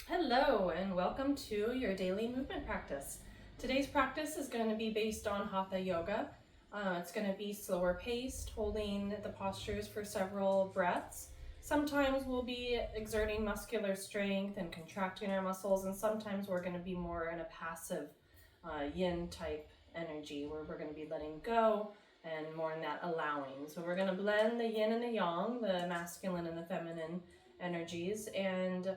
Hello and welcome to your daily movement practice. Today's practice is going to be based on Hatha Yoga. It's going to be slower paced, holding the postures for several breaths. Sometimes we'll be exerting muscular strength and contracting our muscles, and sometimes we're going to be more in a passive yin type energy where we're going to be letting go and more in that allowing. So we're going to blend the yin and the yang, the masculine and the feminine energies, and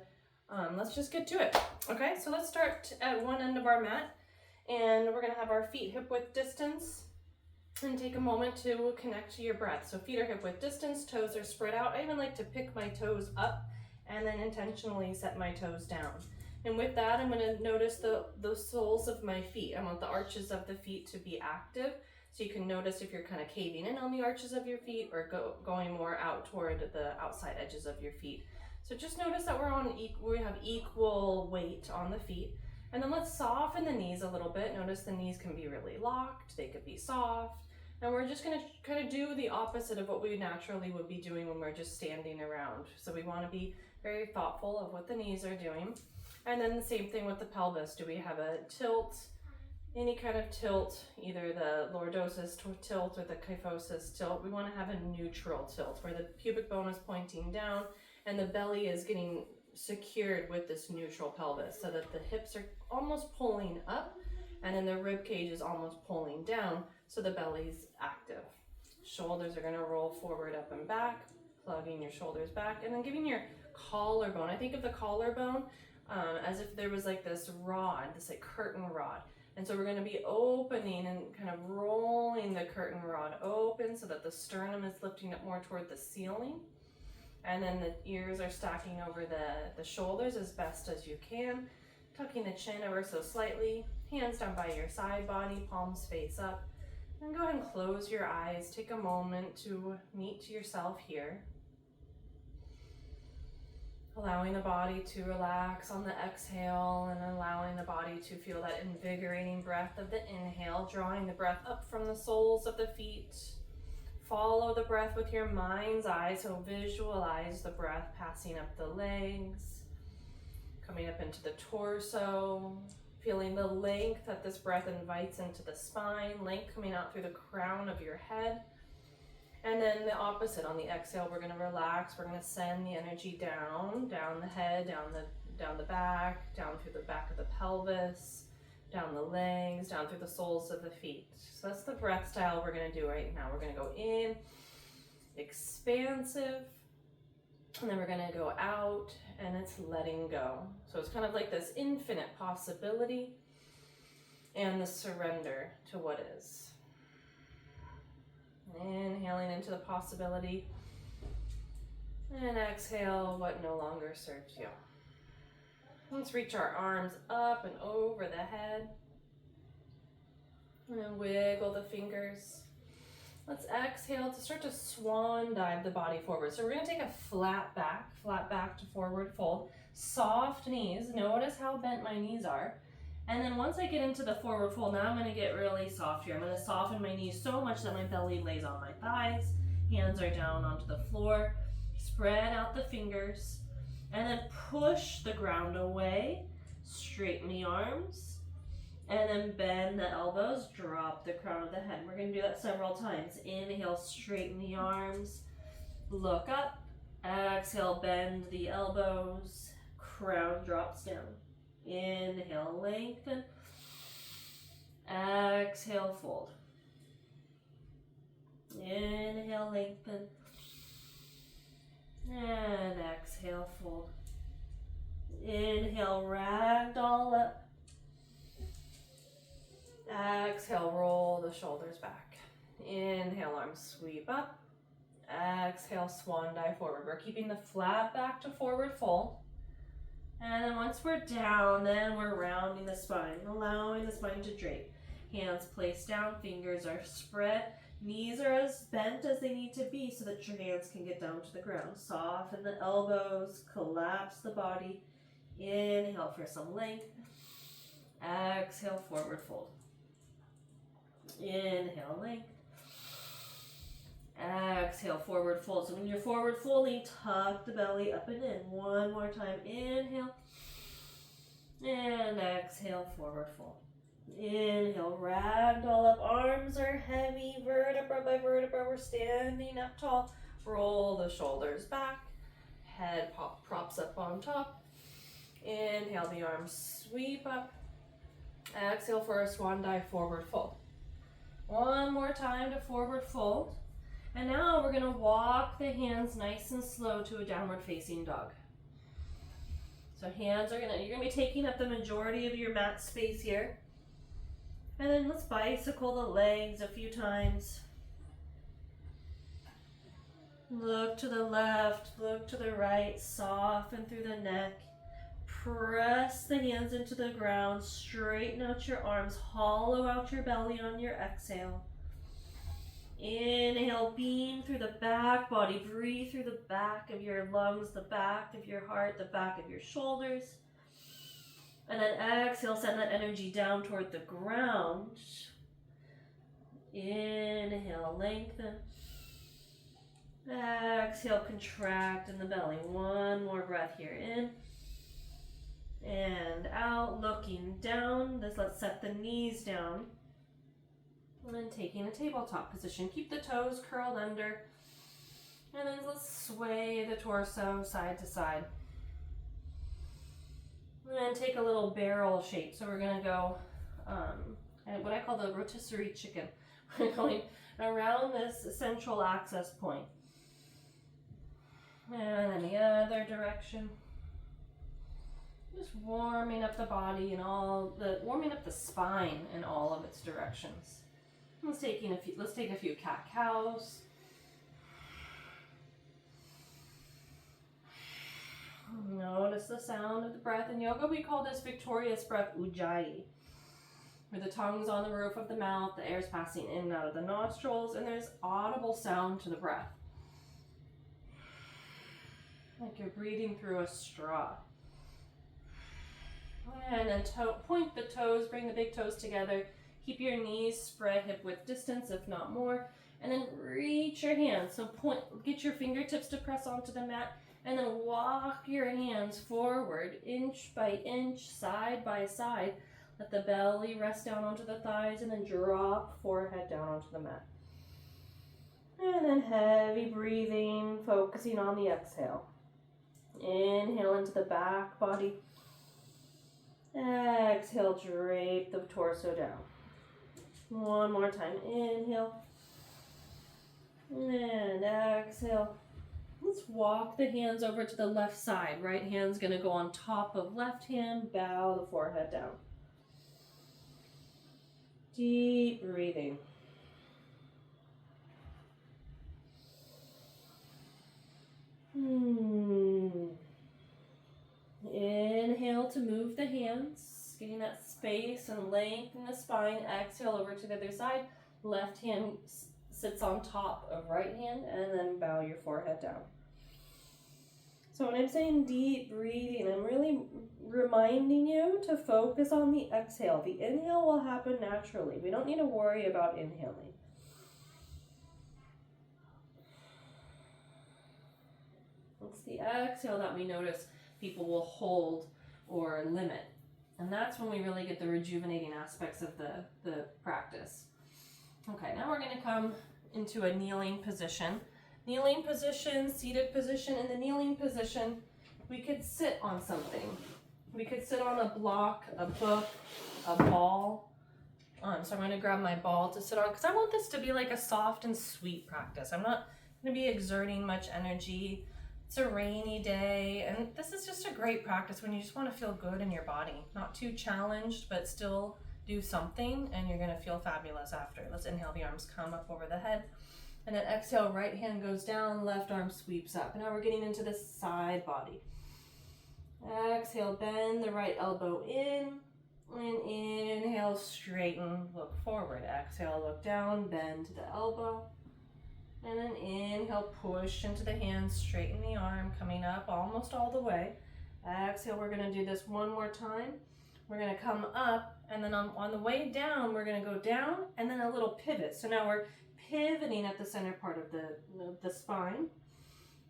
let's just get to it. Okay, so let's start at one end of our mat, and we're gonna have our feet hip width distance, and take a moment to connect to your breath. So feet are hip width distance, toes are spread out. I even like to pick my toes up and then intentionally set my toes down. And with that, I'm gonna notice the soles of my feet. I want the arches of the feet to be active. So you can notice if you're kind of caving in on the arches of your feet or going more out toward the outside edges of your feet. So just notice that we have equal weight on the feet. And then let's soften the knees a little bit. Notice the knees can be really locked, they could be soft. And we're just gonna kind of do the opposite of what we naturally would be doing when we're just standing around. So we wanna be very thoughtful of what the knees are doing. And then the same thing with the pelvis. Do we have a tilt? Any kind of tilt, either the lordosis tilt or the kyphosis tilt. We wanna have a neutral tilt where the pubic bone is pointing down and the belly is getting secured with this neutral pelvis so that the hips are almost pulling up and then the rib cage is almost pulling down so the belly's active. Shoulders are going to roll forward, up and back, plugging your shoulders back, and then giving your collarbone. I think of the collarbone as if there was like this rod, this like curtain rod. And so we're going to be opening and kind of rolling the curtain rod open so that the sternum is lifting up more toward the ceiling. And then the ears are stacking over the shoulders as best as you can. Tucking the chin ever so slightly. Hands down by your side body, palms face up. And go ahead and close your eyes. Take a moment to meet yourself here. Allowing the body to relax on the exhale and allowing the body to feel that invigorating breath of the inhale, drawing the breath up from the soles of the feet. Follow the breath with your mind's eye, so visualize the breath passing up the legs, coming up into the torso, feeling the length that this breath invites into the spine, length coming out through the crown of your head. And then the opposite, on the exhale, we're gonna relax, we're gonna send the energy down the head, down the back, down through the back of the pelvis, down the legs, down through the soles of the feet. So that's the breath style we're gonna do right now. We're gonna go in, expansive, and then we're gonna go out, and it's letting go. So it's kind of like this infinite possibility and the surrender to what is. Inhaling into the possibility, and exhale what no longer serves you. Let's reach our arms up and over the head. And then wiggle the fingers. Let's exhale to start to swan dive the body forward. So we're going to take a flat back to forward fold. Soft knees. Notice how bent my knees are. And then once I get into the forward fold, now I'm going to get really soft here. I'm going to soften my knees so much that my belly lays on my thighs. Hands are down onto the floor. Spread out the fingers. And then push the ground away, straighten the arms, and then bend the elbows, drop the crown of the head. We're gonna do that several times. Inhale, straighten the arms, look up, exhale, bend the elbows, crown drops down. Inhale, lengthen, exhale, fold. Inhale, lengthen. And exhale, fold. Inhale, ragdoll up. Exhale, roll the shoulders back. Inhale, arms sweep up. Exhale, swan dive forward. We're keeping the flat back to forward fold. And then once we're down, then we're rounding the spine, allowing the spine to drape. Hands placed down, fingers are spread. Knees are as bent as they need to be so that your hands can get down to the ground. Soften the elbows, collapse the body. Inhale for some length. Exhale, forward fold. Inhale, length. Exhale, forward fold. So when you're forward folding, tuck the belly up and in. One more time. Inhale. And exhale, forward fold. Inhale, ragdoll up. Arms are heavy, vertebra by vertebra. We're standing up tall. Roll the shoulders back. Head props up on top. Inhale, the arms sweep up. Exhale for a swan dive, forward fold. One more time to forward fold. And now we're gonna walk the hands nice and slow to a downward facing dog. So hands are you're gonna be taking up the majority of your mat space here. And then let's bicycle the legs a few times. Look to the left, look to the right, soften through the neck. Press the hands into the ground, straighten out your arms, hollow out your belly on your exhale. Inhale, beam through the back body, breathe through the back of your lungs, the back of your heart, the back of your shoulders. And then exhale, send that energy down toward the ground. Inhale, lengthen. Exhale, contract in the belly. One more breath here, in and out, looking down. Let's set the knees down. And then taking a tabletop position. Keep the toes curled under. And then let's sway the torso side to side. And then take a little barrel shape. So we're going to go what I call the rotisserie chicken. We're going around this central access point. And then the other direction. Just warming up the body and warming up the spine in all of its directions. Let's take a few cat-cows. Notice the sound of the breath. In yoga, we call this victorious breath ujjayi, where the tongue's on the roof of the mouth, the air's passing in and out of the nostrils, and there's audible sound to the breath. Like you're breathing through a straw. And then point the toes, bring the big toes together. Keep your knees spread hip width distance, if not more. And then reach your hands. So get your fingertips to press onto the mat. And then walk your hands forward, inch by inch, side by side. Let the belly rest down onto the thighs and then drop forehead down onto the mat. And then heavy breathing, focusing on the exhale. Inhale into the back body. Exhale, drape the torso down. One more time, inhale. And exhale. Let's walk the hands over to the left side. Right hand's gonna go on top of left hand, bow the forehead down. Deep breathing. Inhale to move the hands, getting that space and length in the spine. Exhale over to the other side. Left hand sits on top of right hand, and then bow your forehead down. So when I'm saying deep breathing, I'm really reminding you to focus on the exhale. The inhale will happen naturally. We don't need to worry about inhaling. It's the exhale that we notice people will hold or limit. And that's when we really get the rejuvenating aspects of the practice. Okay, now we're going to come into a kneeling position. Kneeling position, seated position. In the kneeling position, we could sit on something. We could sit on a block, a book, a ball. So I'm going to grab my ball to sit on because I want this to be like a soft and sweet practice. I'm not going to be exerting much energy. It's a rainy day, and this is just a great practice when you just want to feel good in your body. Not too challenged, but still do something, and you're going to feel fabulous after. Let's inhale, the arms come up over the head. And then exhale, right hand goes down, left arm sweeps up. Now we're getting into the side body. Exhale, bend the right elbow in. And inhale, straighten, look forward. Exhale, look down, bend to the elbow. And then inhale, push into the hands, straighten the arm, coming up almost all the way. Exhale, we're gonna do this one more time. We're gonna come up, and then on the way down, we're gonna go down, and then a little pivot. So now we're pivoting at the center part of the spine.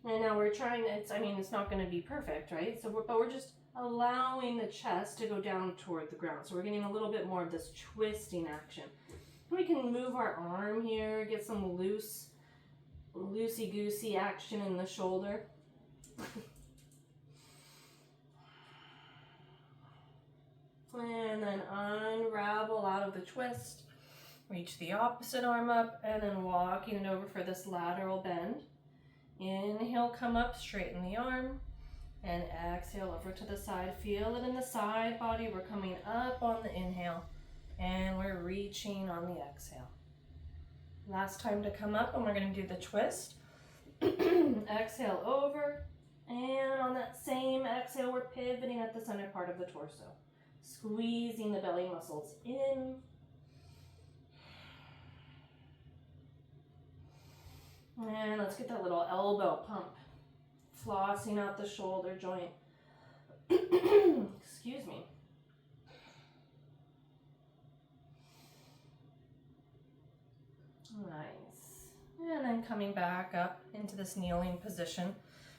And now we're trying, it's not going to be perfect, right? But we're just allowing the chest to go down toward the ground. So we're getting a little bit more of this twisting action. We can move our arm here, get some loosey-goosey action in the shoulder. And then unravel out of the twist. Reach the opposite arm up and then walking it over for this lateral bend. Inhale, come up, straighten the arm. And exhale over to the side. Feel it in the side body. We're coming up on the inhale. And we're reaching on the exhale. Last time to come up, and we're going to do the twist. Exhale over. And on that same exhale, we're pivoting at the center part of the torso. Squeezing the belly muscles in. And let's get that little elbow pump. Flossing out the shoulder joint. Excuse me. Nice. And then coming back up into this kneeling position.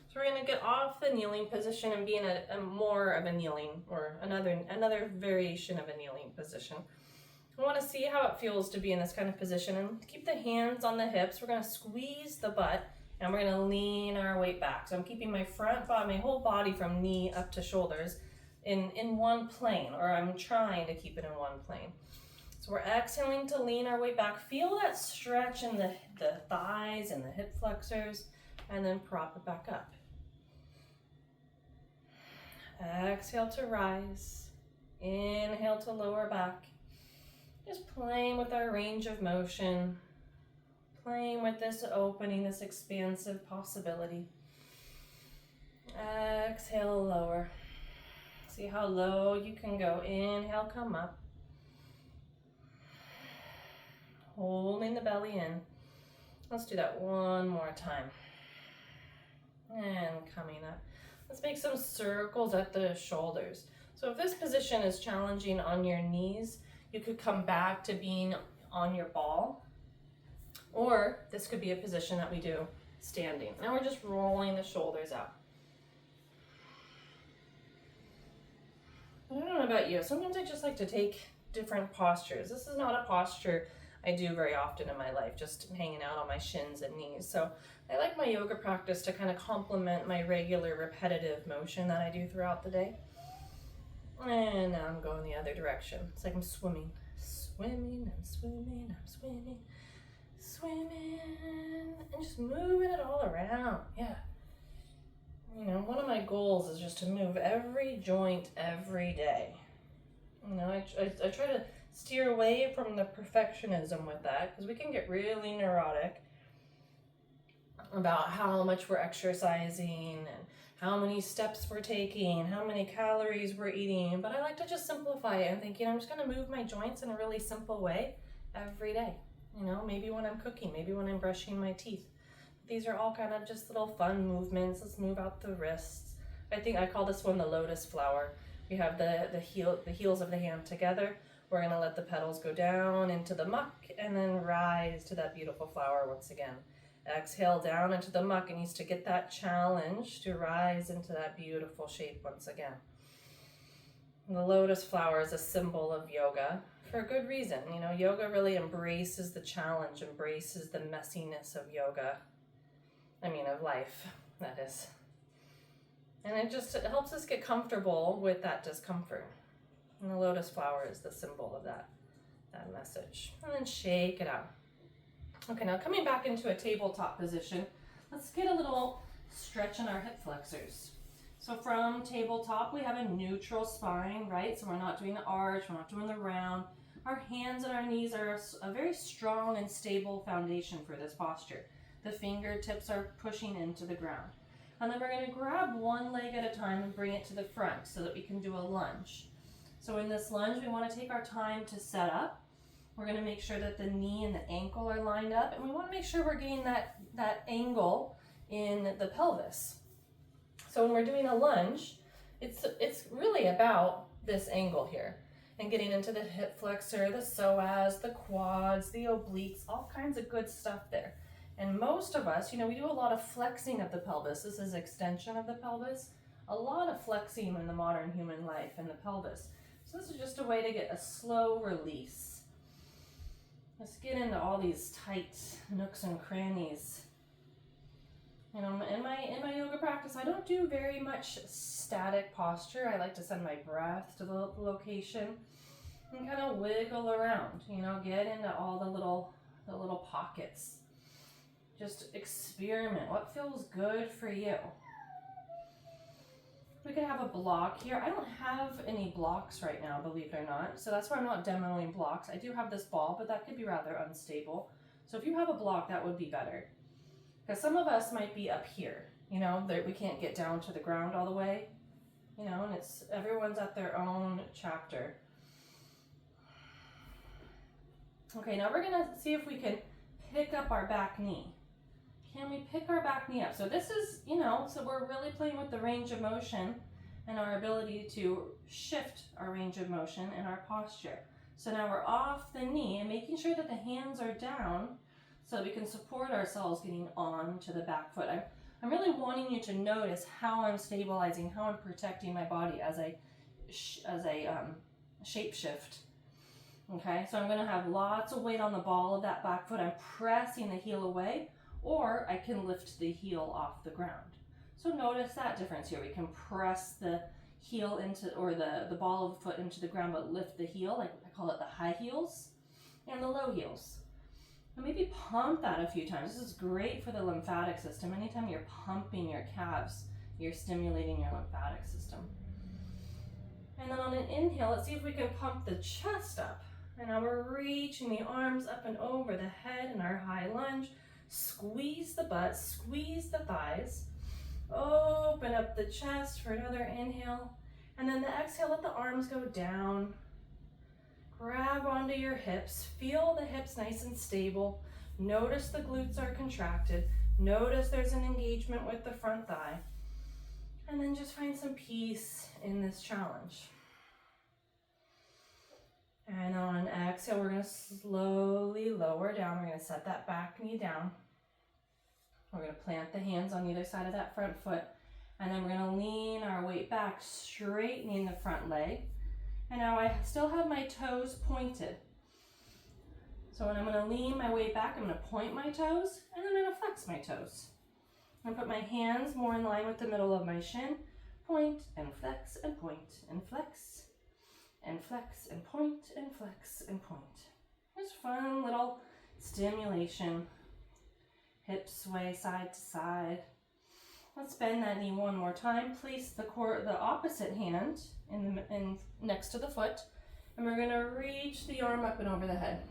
So we're going to get off the kneeling position and be in a more of a kneeling, or another variation of a kneeling position. I want to see how it feels to be in this kind of position, and keep the hands on the hips. We're going to squeeze the butt, and we're going to lean our weight back. So I'm keeping my front body, my whole body from knee up to shoulders in one plane, or I'm trying to keep it in one plane. So we're exhaling to lean our weight back. Feel that stretch in the thighs and the hip flexors, and then prop it back up. Exhale to rise. Inhale to lower back. Just playing with our range of motion. Playing with this opening, this expansive possibility. Exhale, lower. See how low you can go. Inhale, come up. Holding the belly in. Let's do that one more time. And coming up. Let's make some circles at the shoulders. So if this position is challenging on your knees, you could come back to being on your ball. Or this could be a position that we do standing. Now we're just rolling the shoulders out. I don't know about you. Sometimes I just like to take different postures. This is not a posture I do very often in my life, just hanging out on my shins and knees. So I like my yoga practice to kind of complement my regular repetitive motion that I do throughout the day. And now I'm going the other direction. It's like I'm swimming. Swimming, I'm swimming, I'm swimming. Swimming. And just moving it all around. Yeah. You know, one of my goals is just to move every joint every day. You know, I try to steer away from the perfectionism with that, because we can get really neurotic about how much we're exercising and how many steps we're taking, how many calories we're eating. But I like to just simplify it and think, I'm just going to move my joints in a really simple way every day. You know, maybe when I'm cooking, maybe when I'm brushing my teeth. These are all kind of just little fun movements. Let's move out the wrists. I think I call this one the lotus flower. We have the heels of the hand together. We're going to let the petals go down into the muck and then rise to that beautiful flower once again. Exhale down into the muck, and used to get that challenge to rise into that beautiful shape once again. And the lotus flower is a symbol of yoga for a good reason. You know, yoga really embraces the challenge, embraces the messiness of yoga. Of life, that is. And it helps us get comfortable with that discomfort. And the lotus flower is the symbol of that message. And then shake it out. Okay, now coming back into a tabletop position, let's get a little stretch in our hip flexors. So from tabletop, we have a neutral spine, right? So we're not doing the arch, we're not doing the round. Our hands and our knees are a very strong and stable foundation for this posture. The fingertips are pushing into the ground. And then we're going to grab one leg at a time and bring it to the front so that we can do a lunge. So in this lunge, we want to take our time to set up. We're going to make sure that the knee and the ankle are lined up, and we want to make sure we're getting that angle in the pelvis. So when we're doing a lunge, it's really about this angle here, and getting into the hip flexor, the psoas, the quads, the obliques, all kinds of good stuff there. And most of us, we do a lot of flexing of the pelvis. This is extension of the pelvis. A lot of flexing in the modern human life in the pelvis. So this is just a way to get a slow release. Let's get into all these tight nooks and crannies. In my yoga practice, I don't do very much static posture. I like to send my breath to the location and kind of wiggle around, get into all the little pockets. Just experiment. What feels good for you? We could have a block here. I don't have any blocks right now, believe it or not. So that's why I'm not demoing blocks. I do have this ball, but that could be rather unstable. So if you have a block, that would be better. Because some of us might be up here, that we can't get down to the ground all the way, and everyone's at their own chapter. Okay, now we're gonna see if we can pick up our back knee. Can we pick our back knee up? So this is, so we're really playing with the range of motion and our ability to shift our range of motion and our posture. So now we're off the knee and making sure that the hands are down so we can support ourselves getting on to the back foot. I'm really wanting you to notice how I'm stabilizing, how I'm protecting my body as I shape shift. Okay, so I'm gonna have lots of weight on the ball of that back foot. I'm pressing the heel away, or I can lift the heel off the ground. So notice that difference here. We can press the heel into, or the ball of the foot into the ground, but lift the heel, like I call it the high heels and the low heels. And maybe pump that a few times. This is great for the lymphatic system. Anytime you're pumping your calves, you're stimulating your lymphatic system. And then on an inhale, let's see if we can pump the chest up. And now we're reaching the arms up and over the head in our high lunge. Squeeze the butt, squeeze the thighs. Open up the chest for another inhale. And then the exhale, let the arms go down. Grab onto your hips. Feel the hips nice and stable. Notice the glutes are contracted. Notice there's an engagement with the front thigh. And then just find some peace in this challenge. And on an exhale, we're going to slowly lower down. We're going to set that back knee down. We're going to plant the hands on either side of that front foot. And then we're going to lean our weight back, straightening the front leg. And now I still have my toes pointed. So when I'm going to lean my weight back, I'm going to point my toes, and then I'm going to flex my toes. I'm going to put my hands more in line with the middle of my shin. Point and flex and point and flex. And flex and point and flex and point. Just fun little stimulation. Hips sway side to side. Let's bend that knee one more time. Place the opposite hand in next to the foot, and we're going to reach the arm up and over the head.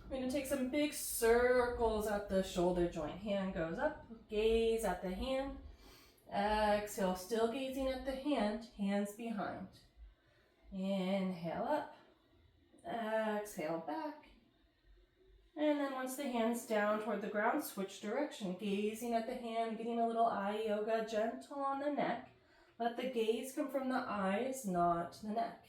We're going to take some big circles at the shoulder joint. Hand goes up, gaze at the hand. Exhale, still gazing at the hand, hands behind. Inhale up, exhale back, and then once the hand's down toward the ground, switch direction, gazing at the hand, getting a little eye yoga, gentle on the neck. Let the gaze come from the eyes, not the neck.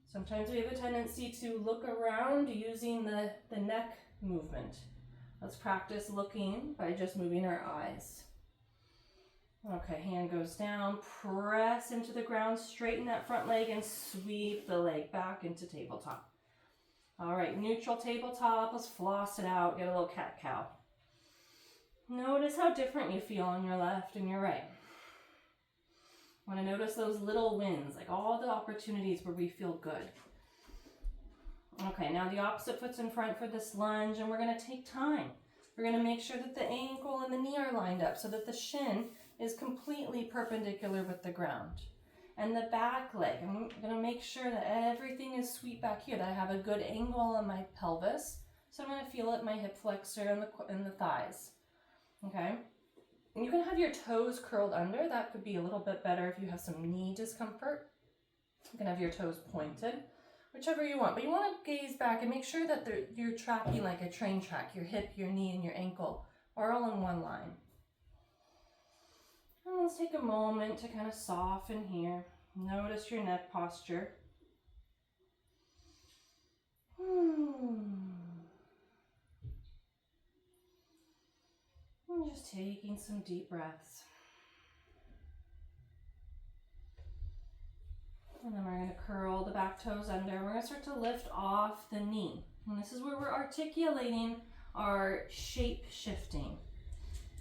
Sometimes we have a tendency to look around using the neck movement. Let's practice looking by just moving our eyes. Okay, hand goes down, press into the ground, straighten that front leg and sweep the leg back into tabletop. All right, neutral tabletop, let's floss it out, get a little cat-cow. Notice how different you feel on your left and your right. Want to notice those little wins, like all the opportunities where we feel good. Okay, now the opposite foot's in front for this lunge, and we're going to take time. We're going to make sure that the ankle and the knee are lined up so that the shin is completely perpendicular with the ground. And the back leg, I'm going to make sure that everything is sweet back here, that I have a good angle on my pelvis. So I'm going to feel it in my hip flexor and the thighs. Okay? And you can have your toes curled under. That could be a little bit better if you have some knee discomfort. You can have your toes pointed, whichever you want. But you want to gaze back and make sure that you're tracking like a train track. Your hip, your knee, and your ankle are all in one line. And let's take a moment to kind of soften here. Notice your neck posture. just taking some deep breaths. And then we're going to curl the back toes under. We're going to start to lift off the knee. And this is where we're articulating our shape shifting.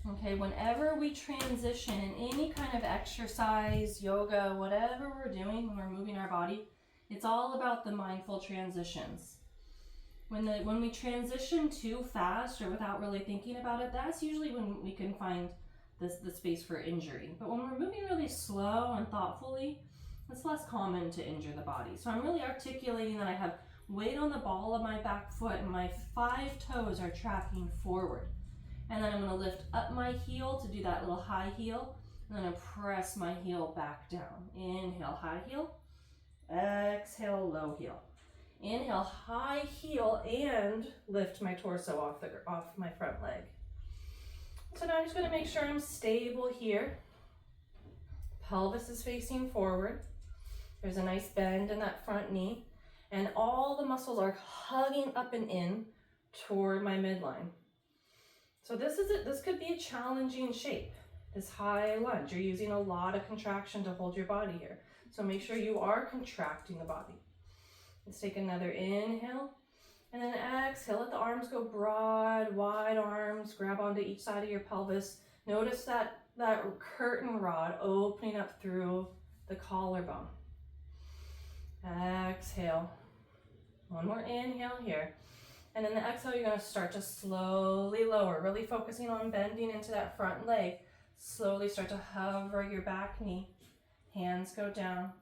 Okay, whenever we transition in any kind of exercise, yoga, whatever we're doing when we're moving our body, it's all about the mindful transitions. When we transition too fast or without really thinking about it, that's usually when we can find the space for injury. But when we're moving really slow and thoughtfully, it's less common to injure the body. So I'm really articulating that I have weight on the ball of my back foot and my 5 toes are tracking forward. And then I'm going to lift up my heel to do that little high heel. And then I'm going to press my heel back down. Inhale, high heel. Exhale, low heel. Inhale, high heel, and lift my torso off my front leg. So now I'm just going to make sure I'm stable here. Pelvis is facing forward. There's a nice bend in that front knee, and all the muscles are hugging up and in toward my midline. So this could be a challenging shape, this high lunge. You're using a lot of contraction to hold your body here. So make sure you are contracting the body. Let's take another inhale, and then exhale. Let the arms go broad, wide arms. Grab onto each side of your pelvis. Notice that curtain rod opening up through the collarbone. Exhale. One more inhale here. And then the exhale, you're going to start to slowly lower, really focusing on bending into that front leg. Slowly start to hover your back knee. Hands go down.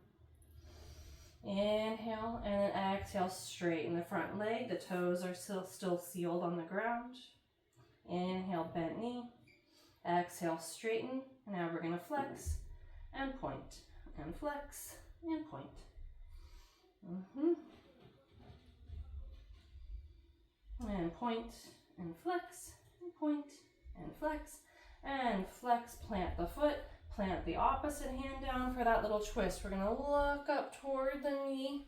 Inhale, and then exhale, straighten the front leg. The toes are still sealed on the ground. Inhale, bent knee. Exhale, straighten. And now we're going to flex and point, and flex and point. And point, and flex, and point, and flex, and flex. Plant the foot, plant the opposite hand down for that little twist. We're going to look up toward the knee,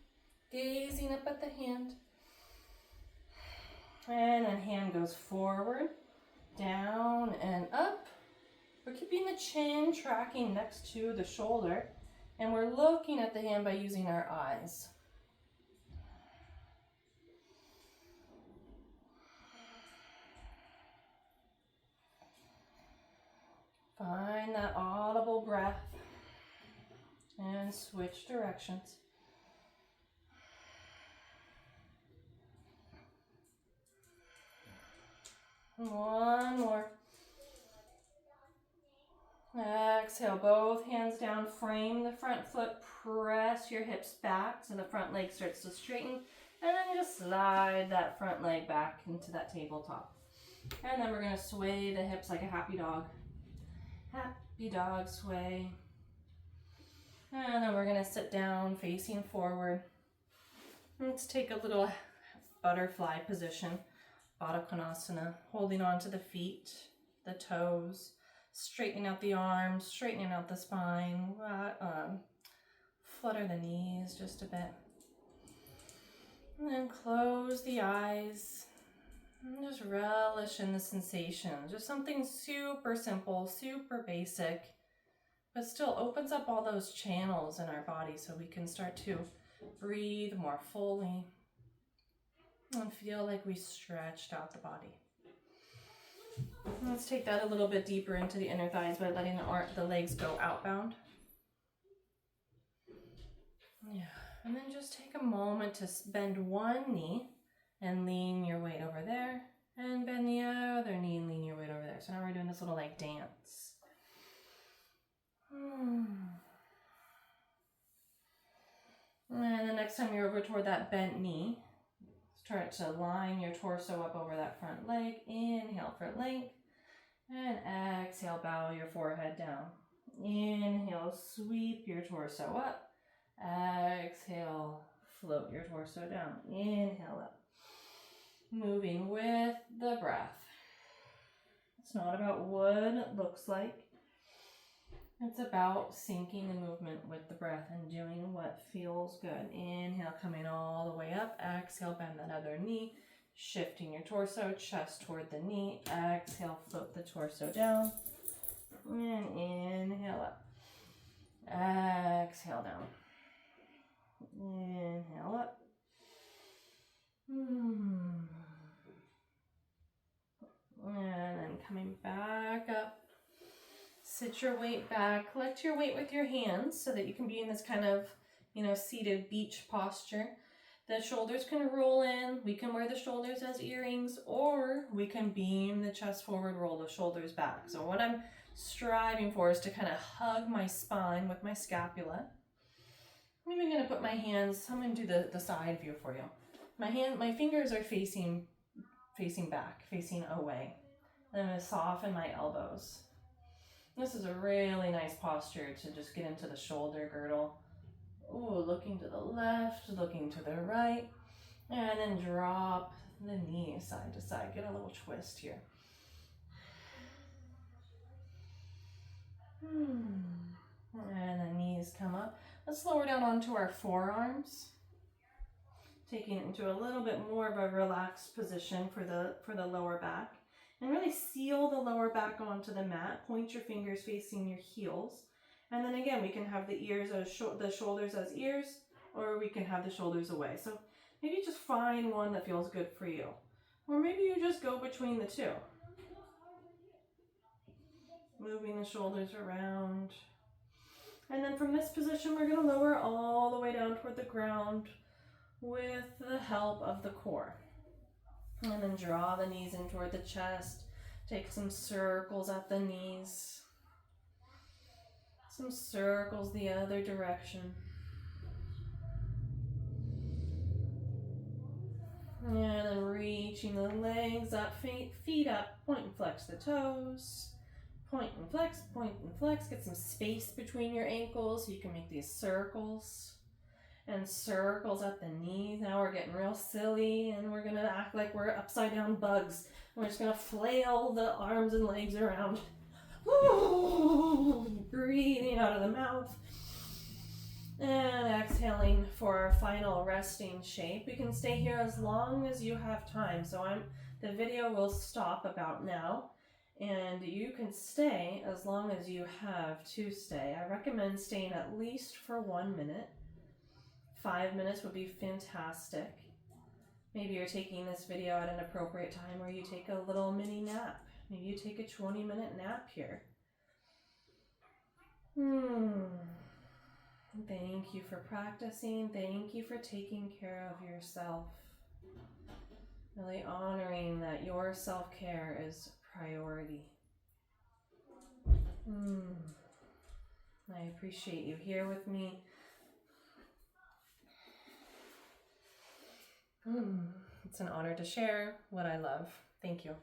gazing up at the hand. And then hand goes forward, down, and up. We're keeping the chin tracking next to the shoulder, and we're looking at the hand by using our eyes. Find that audible breath and switch directions. One more. Exhale, both hands down, frame the front foot, press your hips back so the front leg starts to straighten, and then just slide that front leg back into that tabletop. And then we're going to sway the hips like a happy dog. Happy dog sway. And then we're going to sit down facing forward. Let's take a little butterfly position, Baddha Konasana, holding on to the feet, the toes, straightening out the arms, straightening out the spine, flutter the knees just a bit. And then close the eyes. And just relish in the sensation. Just something super simple, super basic, but still opens up all those channels in our body so we can start to breathe more fully and feel like we stretched out the body. Let's take that a little bit deeper into the inner thighs by letting the legs go outbound. Yeah, and then just take a moment to bend one knee and lean your weight over there, and bend the other knee and lean your weight over there. So now we're doing this little like dance. And the next time you're over toward that bent knee, start to line your torso up over that front leg. Inhale for length, and exhale, bow your forehead down. Inhale, sweep your torso up. Exhale, float your torso down. Inhale up. Moving with the breath. It's not about what it looks like. It's about syncing the movement with the breath and doing what feels good. Inhale, coming all the way up. Exhale, bend that other knee. Shifting your torso, chest toward the knee. Exhale, float the torso down. And inhale up. Exhale down. Inhale up. And then coming back up. Sit your weight back. Collect your weight with your hands so that you can be in this kind of, seated beach posture. The shoulders can roll in. We can wear the shoulders as earrings, or we can beam the chest forward, roll the shoulders back. So what I'm striving for is to kind of hug my spine with my scapula. I'm even going to put my hands, I'm going to do the side view for you. My fingers are facing back, facing away. And I'm going to soften my elbows. This is a really nice posture to just get into the shoulder girdle. Ooh, looking to the left, looking to the right, and then drop the knees side to side. Get a little twist here. And the knees come up. Let's lower down onto our forearms. Taking it into a little bit more of a relaxed position for the lower back. And really seal the lower back onto the mat. Point your fingers facing your heels. And then again, we can have the shoulders as ears, or we can have the shoulders away. So maybe just find one that feels good for you. Or maybe you just go between the two. Moving the shoulders around. And then from this position, we're going to lower all the way down toward the ground with the help of the core. And then draw the knees in toward the chest. Take some circles at the knees. Some circles the other direction. And then reaching the legs up, feet up, point and flex the toes. Point and flex, point and flex. Get some space between your ankles so you can make these circles. And circles at the knees. Now we're getting real silly and we're going to act like we're upside down bugs. We're just going to flail the arms and legs around. Woo! Breathing out of the mouth. And exhaling for our final resting shape. We can stay here as long as you have time. So the video will stop about now. And you can stay as long as you have to stay. I recommend staying at least for 1 minute. 5 minutes would be fantastic. Maybe you're taking this video at an appropriate time where you take a little mini nap. Maybe you take a 20-minute nap here. Thank you for practicing. Thank you for taking care of yourself. Really honoring that your self-care is priority. I appreciate you here with me. It's an honor to share what I love. Thank you.